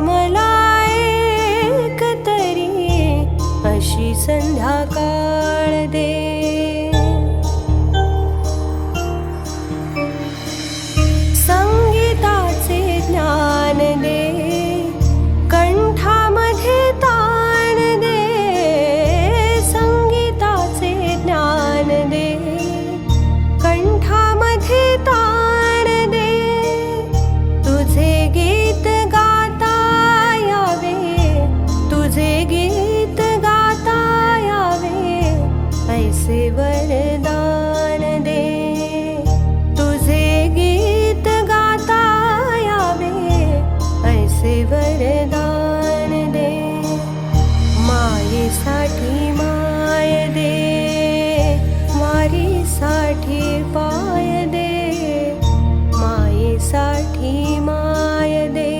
मला एक तरी अशी संध्याकाळ दे. संगीताचे ज्ञान दे, कंठामध्ये ताण दे. संगीताचे ज्ञान दे, कंठामध्ये ताण दे. तुझे गीत गाता यावे, तुझे गीत गाता यावे, ऐसे वरदान दे. तुझे गीत गाता यावे, ऐसे वरदान दे. मायेसाठी माय दे, वारीसाठी पाय दे. मायेसाठी माय दे,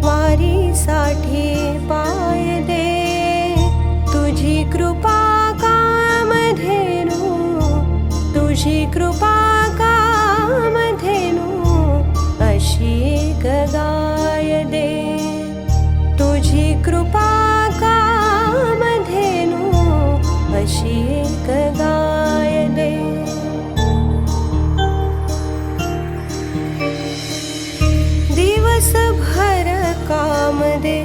वारीसाठी पाय दे. तुझी कृपा कामधेनु, तुझी कृपा कामधेनु, अशी एक गाय दे. तुझी कृपा कामधेनु, अशी एक गाय दे. दिवसभर काम दे,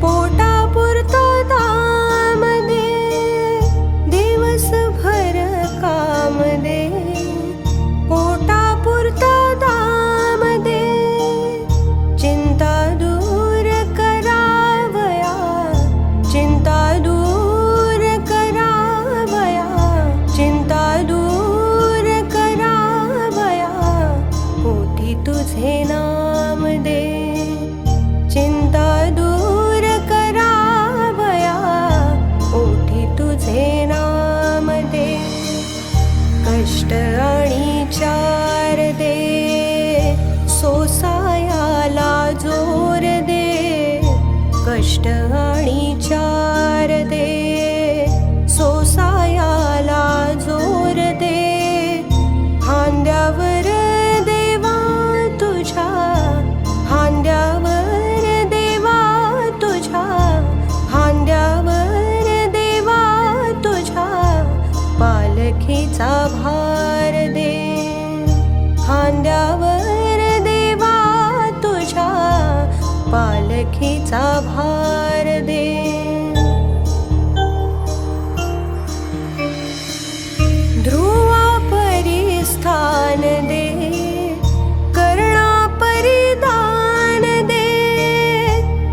पोटापुरतं दाम दे. दिवसभर काम दे, पोटापुरतं दाम दे. चिंता दूर करावया, चिंता दूर करावया, चिंता दूर करावया, पोटी तुझे नाम दे. चिंता दूर करावया, ओठी तुझे नाम दे. कष्ट आणि चार दे, सोसायाला जोर दे. कष्ट आणि चार दे, सोसायाला जोर दे. खांद्यावर देवा तुझ्या, खांद्यावर देवा तुझ्या, खांद्यावर देवा तुझ्या, पालखीचा भार दे. खांद्यावर देवा तुझ्या, पालखीचा भार दे. ध्रुवापरी स्थान दे, कर्णापरी दान दे.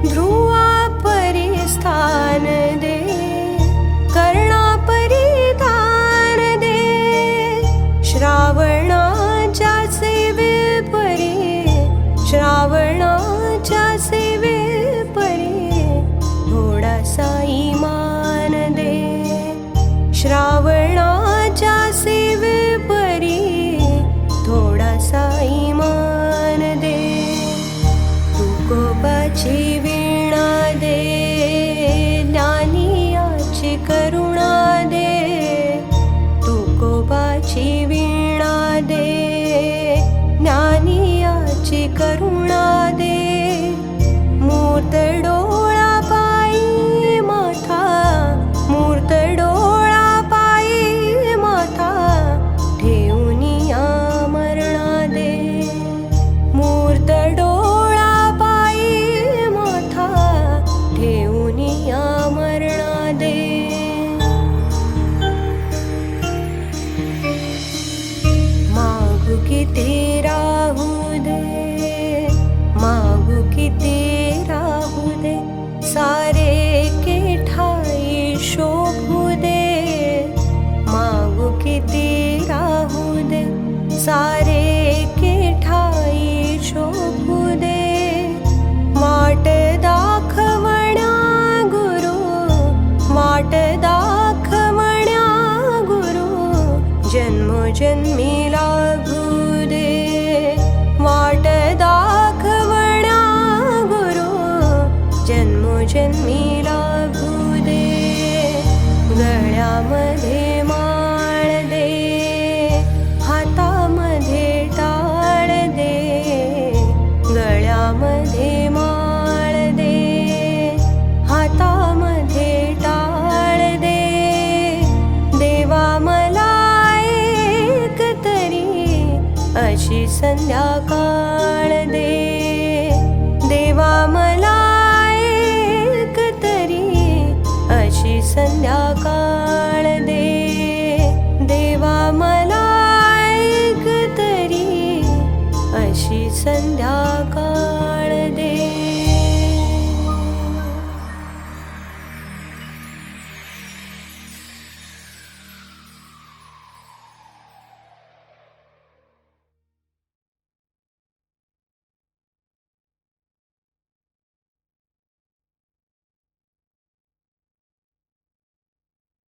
ध्रुवापरी स्थान दे, कर्णापरी दान दे. श्रावणाच्या सेवेपरी, श्रावणाच्या सेवेपरी, थोडासा ईमान दे. श्रावणाच्या सेवेपरी, थोडासा ईमान दे. तुकोबाची वीणा दे, ज्ञानियाची करुणा दे. तुकोबाची वीणा दे, ज्ञानियाची करुणा दे. मूर्त डोळा पायी माथा, मूर्त डोळा पायी माथा, ठेवूनिया मरणा दे. मूर्त डोळा पायी माथा, ठेवूनिया मरणा दे. मागू किती राहू दे, मागू किती राहू दे, सारे के ठाई शोभू दे. मागू किती राहू दे, सारे के ठाई शोभू दे. वाट दाखवण्या गुरु, वाट दाखवण्या गुरु, जन्मोजन्मी लाभू दे. वाट दाखवण्या गुरु, जन्मोजन्मी लाभू दे. गळ्यामध्ये माळ दे, हातामध्ये टाळ दे. गळ्यामध्ये संध्याकाळ दे